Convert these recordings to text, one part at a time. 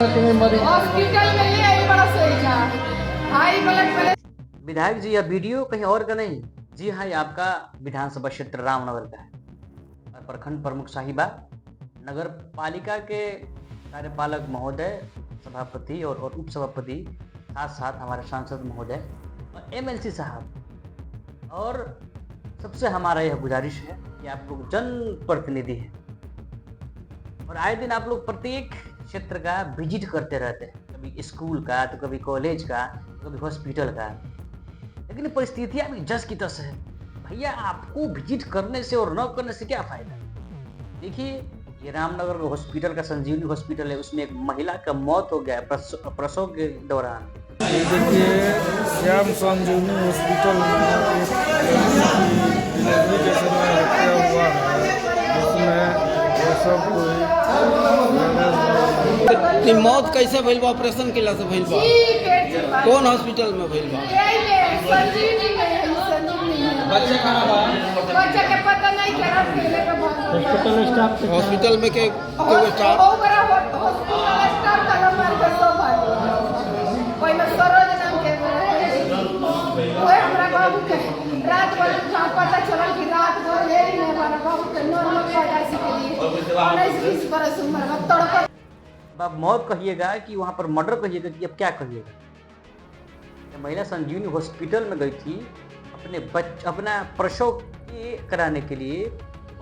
Hospital में ले आई बड़ा सोचा हाई ब्लड प्रेशर। विधायक जी, यह वीडियो कहीं और का नहीं, जी हाँ, ये आपका विधानसभा क्षेत्र रामनगर का है और प्रखंड प्रमुख साहिबा नगर पालिका के कार्यपालक महोदय, सभापति और उप सभापति, साथ साथ हमारे सांसद महोदय और एमएलसी साहब। और सबसे हमारा यह गुजारिश है कि आप लोग जनप्रतिनिधि हैं और आए दिन आप लोग प्रत्येक क्षेत्र का विजिट करते रहते हैं, कभी स्कूल का तो कभी कॉलेज का तो कभी हॉस्पिटल का, लेकिन परिस्थितियां भी जस की तस है। भैया, आपको विजिट करने से और न करने से क्या फायदा? देखिए, ये रामनगर हॉस्पिटल का संजीवनी हॉस्पिटल है, उसमें एक महिला का मौत हो गया प्रसव के दौरान। ये देखिए, श्याम संजीवनी हॉस्पिटल में एक डिलीवरी के समय हत्या हुआ है, जिसमें ये सब कोई मौत कैसे भइल बा? ऑपरेशन केला से भइल बा? कौन हॉस्पिटल में भइल बा? बच्चा कहाँ बा? बच्चा के पता नहीं चला, खेले के बाद हॉस्पिटल में के स्टाफ हॉस्पिटल स्टाफ ताला मार के सो भाग पहले सरोज नाम के ओए हमरा बाबू के रात भर पता चला कि रात भर ले ही नहीं हमारा बाबू के नॉर्मल पैदाइश के लिए 19-20 बरस उम्र में तड़प। अब मौत कहिएगा कि वहाँ पर मर्डर कहिएगा कि अब क्या कहिएगा? महिला संजीवनी हॉस्पिटल में गई थी अपना प्रसव कराने के लिए।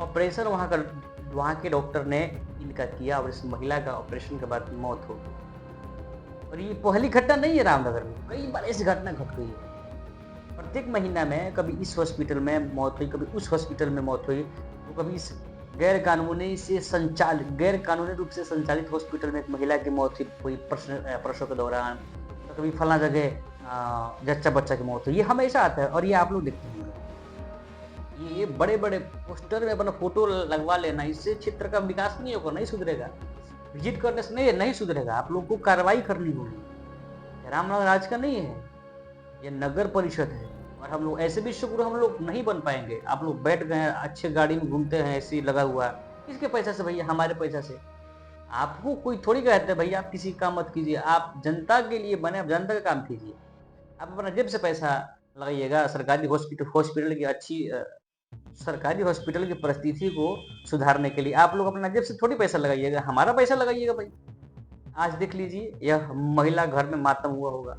ऑपरेशन वहाँ के डॉक्टर ने इनका किया और इस महिला का ऑपरेशन के बाद मौत हो गई। और ये पहली घटना नहीं है, रामनगर में कई बार ऐसी घटना घट गई है। प्रत्येक महीना में कभी इस हॉस्पिटल में मौत हुई, कभी उस हॉस्पिटल में मौत हुई, तो कभी इस गैर कानूनी रूप से संचालित हॉस्पिटल में एक महिला की मौत हुई प्रसव के दौरान, तो कभी फला जगह जच्चा बच्चा की मौत हुई। ये हमेशा आता है और ये आप लोग देखते होंगे। ये बड़े बड़े पोस्टर में अपना फोटो लगवा लेना, इससे क्षेत्र का विकास नहीं होगा, नहीं सुधरेगा। विजिट करने से नहीं सुधरेगा, आप लोग को कार्रवाई करनी होगी। रामनगर आज का नहीं है, ये नगर परिषद है और हम लोग ऐसे भी शुक्र हम लोग नहीं बन पाएंगे। आप लोग बैठ गए हैं, अच्छे गाड़ी में घूमते हैं, ऐसी लगा हुआ, किसके पैसा से भैया? हमारे पैसा से। आपको कोई थोड़ी कहते हैं भैया आप किसी काम मत कीजिए, आप जनता के लिए बने, आप जनता का काम कीजिए। आप अपना जेब से पैसा लगाइएगा सरकारी हॉस्पिटल की अच्छी सरकारी हॉस्पिटल की परिस्थिति को सुधारने के लिए। आप लोग अपना जेब से थोड़ी पैसा लगाइएगा, हमारा पैसा लगाइएगा भाई। आज देख लीजिए, यह महिला घर में मातम हुआ होगा,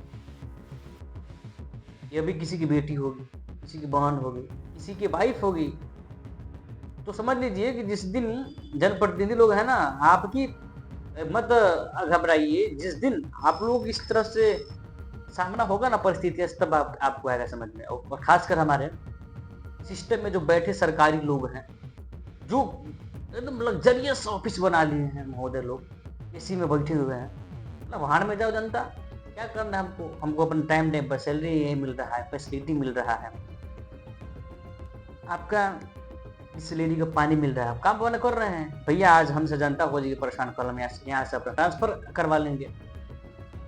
यह भी किसी की बेटी होगी, किसी की बहन होगी, किसी की वाइफ होगी। तो समझ लीजिए कि जिस दिन जनप्रतिनिधि लोग हैं ना, आपकी मत घबराइए, जिस दिन आप लोग इस तरह से सामना होगा ना परिस्थिति, तब आपको आएगा समझ में। और खासकर हमारे सिस्टम में जो बैठे सरकारी लोग हैं, जो एकदम लग्जरियस ऑफिस बना लिए हैं महोदय लोग, एसी में बैठे हुए हैं, मतलब वहां में जाओ जनता, क्या करना है हमको अपने टाइम पर सैलरी यही मिल रहा है, फैसिलिटी मिल रहा है, आपका बिस्लेरी का पानी मिल रहा है, आप काम कर रहे हैं। भैया आज हमसे जनता हो जाएगी परेशान, कल यहाँ से अपना ट्रांसफर करवा लेंगे।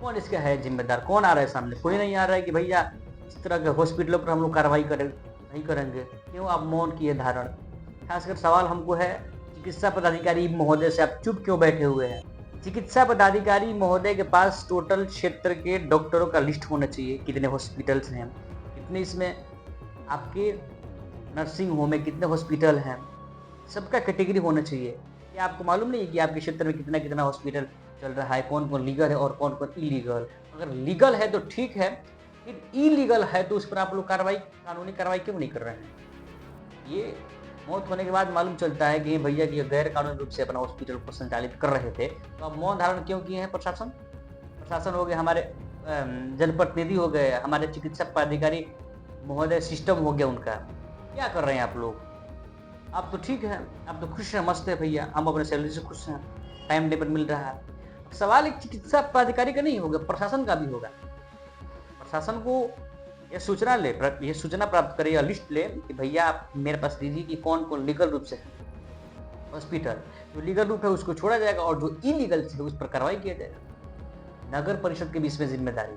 कौन इसका है जिम्मेदार? कौन आ रहा है सामने? कोई नहीं आ रहा है कि भैया इस तरह के हॉस्पिटलों पर हम लोग कार्रवाई नहीं करेंगे। क्यों आप मौन किए धारण? खासकर सवाल हमको है चिकित्सा पदाधिकारी महोदय से, आप चुप क्यों बैठे हुए हैं? चिकित्सा पदाधिकारी महोदय के पास टोटल क्षेत्र के डॉक्टरों का लिस्ट होना चाहिए, कितने हॉस्पिटल्स हैं, कितने इसमें आपके नर्सिंग होम में कितने हॉस्पिटल हैं, सबका कैटेगरी होना चाहिए। क्या आपको मालूम नहीं है कि आपके क्षेत्र में कितना कितना हॉस्पिटल चल रहा है, कौन कौन लीगल है और कौन कौन इलीगल? अगर लीगल है तो ठीक है, फिर इलीगल है तो उस पर आप लोग कानूनी कार्रवाई क्यों नहीं कर रहे हैं? ये मौत होने के बाद मालूम चलता है कि भैया कि गैर कानूनी रूप से अपना हॉस्पिटल को संचालित कर रहे थे, तो अब मौन धारण क्यों किए हैं? प्रशासन हो गए, हमारे जनप्रतिनिधि हो गए, हमारे चिकित्सा पदाधिकारी महोदय, सिस्टम हो गया उनका। क्या कर रहे हैं आप लोग? आप तो ठीक है, आप तो खुश हैं, मस्त है भैया, हम अपने सैलरी से खुश हैं, टाइम टेबल मिल रहा है। सवाल एक चिकित्सा पदाधिकारी का नहीं होगा, प्रशासन का भी होगा। प्रशासन को ये सूचना प्राप्त करे या लिस्ट ले कि भैया आप मेरे पास दीजिए कि कौन कौन लीगल रूप से है हॉस्पिटल। जो लीगल रूप है उसको छोड़ा जाएगा और जो इलीगल है उस पर कार्रवाई किया जाएगा। नगर परिषद के भी इसमें जिम्मेदारी,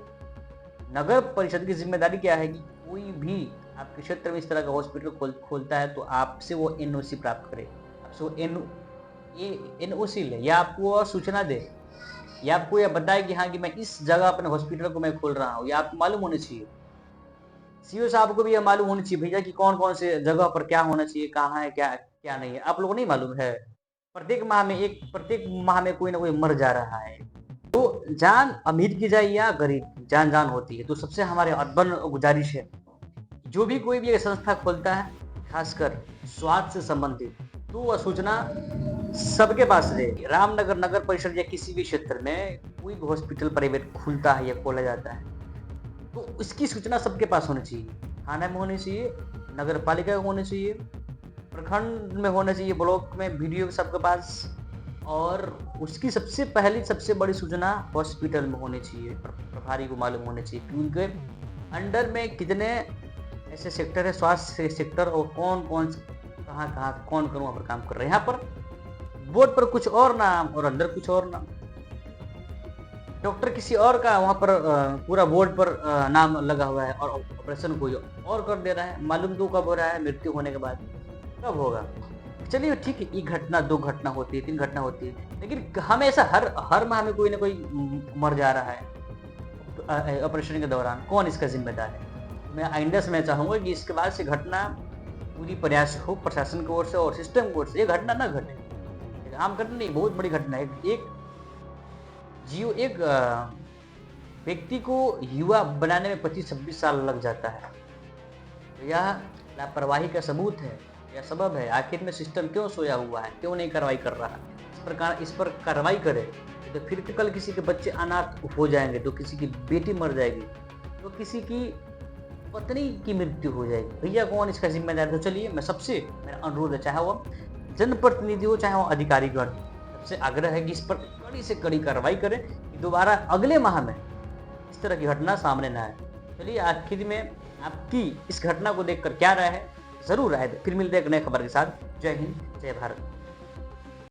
नगर परिषद की जिम्मेदारी क्या है कि कोई भी आपके क्षेत्र में इस तरह का हॉस्पिटल खोलता है तो आपसे वो एनओसी प्राप्त करे, आपसे वो एनओसी ले या आपको सूचना दे ये आपको ये बताए कि हाँ कि मैं इस जगह अपने हॉस्पिटल को मैं खोल रहा हूँ, ये आपको मालूम होनी चाहिए। सीओ साहब को भी ये मालूम होनी चाहिए भैया कि कौन कौन से जगह पर क्या होना चाहिए, कहाँ है क्या क्या नहीं है। आप लोगों को नहीं मालूम है? प्रत्येक माह में कोई ना कोई मर जा रहा है। तो जान अमीर की जाए या गरीब की, जान जान होती है। तो सबसे हमारे अर्बन गुजारिश है, जो भी कोई भी एक संस्था खोलता है खासकर स्वास्थ्य से संबंधित, तो वह सूचना सबके पास रहे। रामनगर नगर परिषद या किसी भी क्षेत्र में कोई भी हॉस्पिटल प्राइवेट खुलता है या खोला जाता है तो उसकी सूचना सबके पास होनी चाहिए। थाना में होनी चाहिए, नगर पालिका में होनी चाहिए, प्रखंड में होना चाहिए, ब्लॉक में, वीडियो सबके पास। और उसकी सबसे पहली सबसे बड़ी सूचना हॉस्पिटल में होनी चाहिए, प्रभारी को मालूम होनी चाहिए कि उनके अंडर में कितने ऐसे सेक्टर है, स्वास्थ्य सेक्टर, और कौन कौन कहाँ कौन वहाँ पर काम कर रहे हैं। यहाँ पर बोर्ड पर कुछ और नाम और अंदर कुछ और नाम। डॉक्टर किसी और का वहाँ पर पूरा बोर्ड पर नाम लगा हुआ है और ऑपरेशन कोई और कर दे रहा है। मालूम तो कब हो रहा है? मृत्यु होने के बाद कब होगा? चलिए ठीक है, एक घटना 2 घटना होती है, 3 घटना होती है, लेकिन हमेशा हर माह में कोई ना कोई मर जा रहा है ऑपरेशन के दौरान। कौन इसका जिम्मेदार है? मैं आइंदा से मैं चाहूँगा कि इसके बाद से घटना पूरी प्रयास हो प्रशासन की ओर से और सिस्टम की ओर से, ये घटना ना घटे। आम घटना नहीं, बहुत बड़ी घटना है। एक व्यक्ति को युवा बनाने में 25-26 साल लग जाता है। तो यह लापरवाही का सबूत है, यह सबब है। आखिर में सिस्टम क्यों सोया हुआ है, क्यों नहीं कार्रवाई कर रहा है? इस पर कार्रवाई करे तो फिर कल किसी के बच्चे अनाथ हो जाएंगे, तो किसी की बेटी मर जाएगी, तो किसी की पत्नी की मृत्यु हो जाएगी। भैया कौन इसका जिम्मेदार? तो चलिए मैं सबसे मेरा अनुरोध है, चाहे वो जनप्रतिनिधि हो चाहे वो अधिकारीगण, सबसे आग्रह है कि इस पर कड़ी से कड़ी कार्रवाई करें कि दोबारा अगले माह में इस तरह की घटना सामने न आए। चलिए आखिर में आपकी इस घटना को देखकर क्या राय है, जरूर राय दें। फिर मिलते हैं एक नए खबर के साथ। जय हिंद, जय भारत।